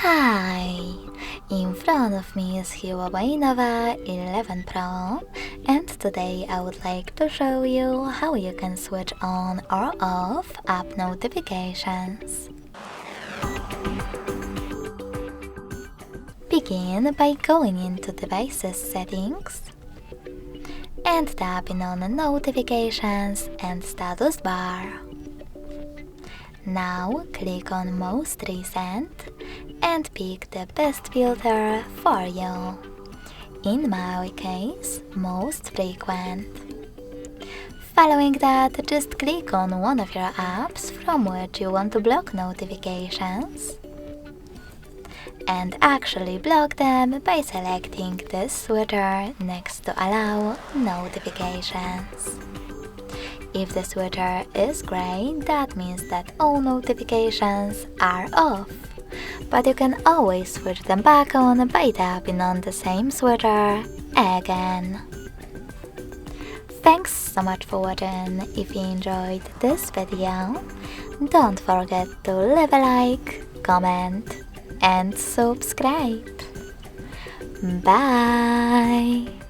Hi! In front of me is Huawei Nova 11 Pro, and today I would like to show you how you can switch on or off app notifications. Begin by going into Devices Settings and tapping on Notifications and Status Bar. Now click on Most Recent and pick the best filter for you. In my case, Most Frequent. Following that, just click on one of your apps from which you want to block notifications and actually block them by selecting this switcher next to Allow Notifications. If the switcher is gray, that means that all notifications are off, but you can always switch them back on by tapping on the same switcher again. Thanks so much for watching. If you enjoyed this video, don't forget to leave a like, comment and subscribe. Bye!